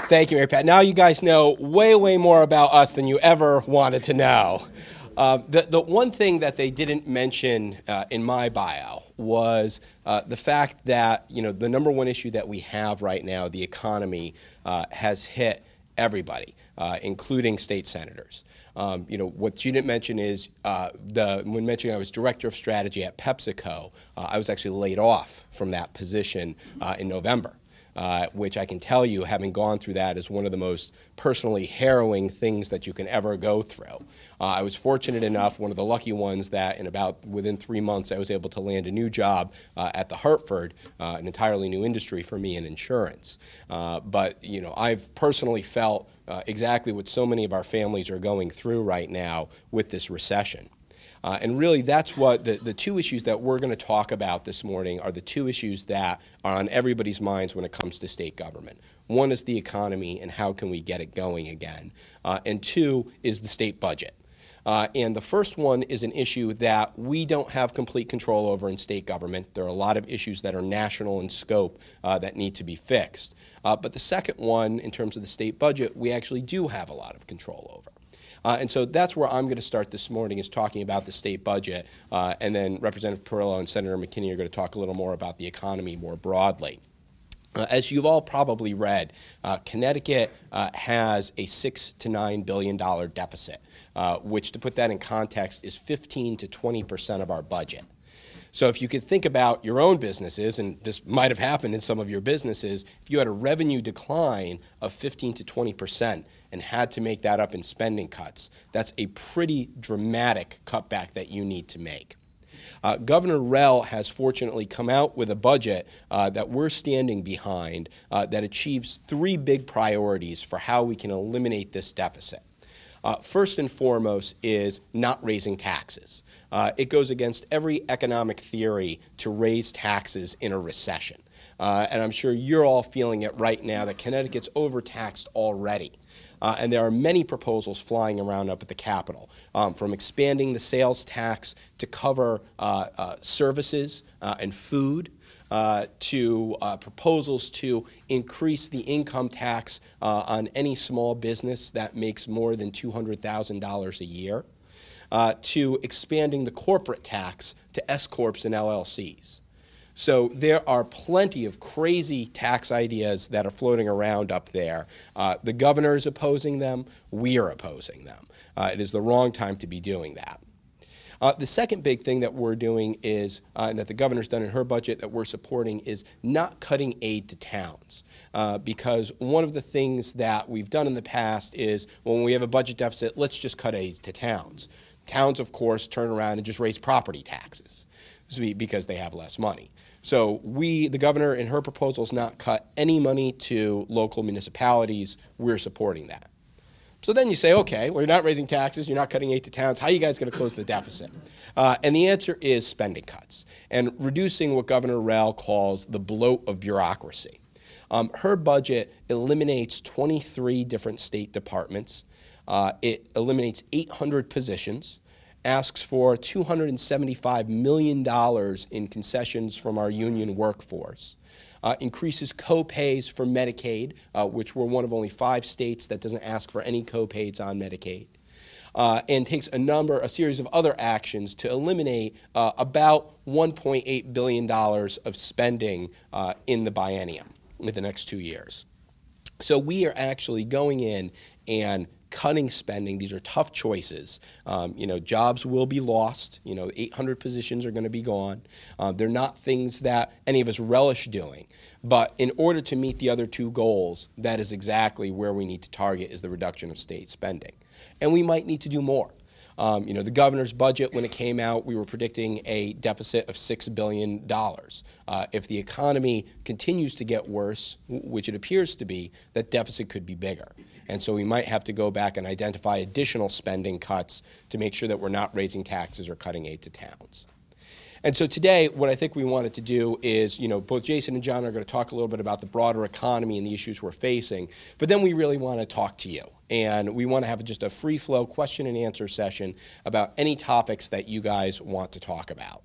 Thank you, Mary Pat. Now you guys know way, way more about us than you ever wanted to know. The one thing that they didn't mention in my bio was the fact that, the number one issue that we have right now, the economy, has hit everybody, including state senators. What you didn't mention is when mentioning I was director of strategy at PepsiCo, I was actually laid off from that position in November. Which I can tell you, having gone through that, is one of the most personally harrowing things that you can ever go through. I was fortunate enough, one of the lucky ones, that within 3 months I was able to land a new job at the Hartford, an entirely new industry for me in insurance. But I've personally felt exactly what so many of our families are going through right now with this recession. And really, that's what the two issues that we're going to talk about this morning are the two issues that are on everybody's minds when it comes to state government. One is the economy and how can we get it going again. And two is the state budget. And the first one is an issue that we don't have complete control over in state government. There are a lot of issues that are national in scope that need to be fixed. But the second one, in terms of the state budget, we actually do have a lot of control over. And so that's where I'm going to start this morning, is talking about the state budget, and then Representative Perillo and Senator McKinney are going to talk a little more about the economy more broadly. As you've all probably read, Connecticut has a $6 to $9 billion deficit, which, to put that in context, is 15 to 20% of our budget. So if you could think about your own businesses, and this might have happened in some of your businesses, if you had a revenue decline of 15 to 20% and had to make that up in spending cuts, that's a pretty dramatic cutback that you need to make. Governor Rell has fortunately come out with a budget that we're standing behind that achieves three big priorities for how we can eliminate this deficit. First and foremost is not raising taxes. It goes against every economic theory to raise taxes in a recession. And I'm sure you're all feeling it right now that Connecticut's overtaxed already. And there are many proposals flying around up at the Capitol, from expanding the sales tax to cover services and food, to proposals to increase the income tax on any small business that makes more than $200,000 a year, to expanding the corporate tax to S-corps and LLCs. So there are plenty of crazy tax ideas that are floating around up there. The governor is opposing them. We are opposing them. It is the wrong time to be doing that. The second big thing that we're doing is, and that the governor's done in her budget that we're supporting, is not cutting aid to towns. Because one of the things that we've done in the past is, when we have a budget deficit, let's just cut aid to towns. Towns, of course, turn around and just raise property taxes because they have less money. So the governor in her proposal has not cut any money to local municipalities. We're supporting that. So then you say, okay, well, you're not raising taxes, you're not cutting aid to towns, how are you guys going to close the deficit? And the answer is spending cuts and reducing what Governor Rell calls the bloat of bureaucracy. Her budget eliminates 23 different state departments. It eliminates 800 positions, asks for $275 million in concessions from our union workforce, increases co-pays for Medicaid, which we're one of only 5 states that doesn't ask for any co-pays on Medicaid, and takes a series of other actions to eliminate about $1.8 billion of spending in the biennium, in the next 2 years. So we are actually going in and cutting spending. These are tough choices. Jobs will be lost. 800 positions are going to be gone. They're not things that any of us relish doing. But in order to meet the other two goals, that is exactly where we need to target, is the reduction of state spending. And we might need to do more. The governor's budget, when it came out, we were predicting a deficit of $6 billion. If the economy continues to get worse, which it appears to be, that deficit could be bigger. And so we might have to go back and identify additional spending cuts to make sure that we're not raising taxes or cutting aid to towns. And so today, what I think we wanted to do is, both Jason and John are going to talk a little bit about the broader economy and the issues we're facing, but then we really want to talk to you. And we want to have just a free-flow question and answer session about any topics that you guys want to talk about.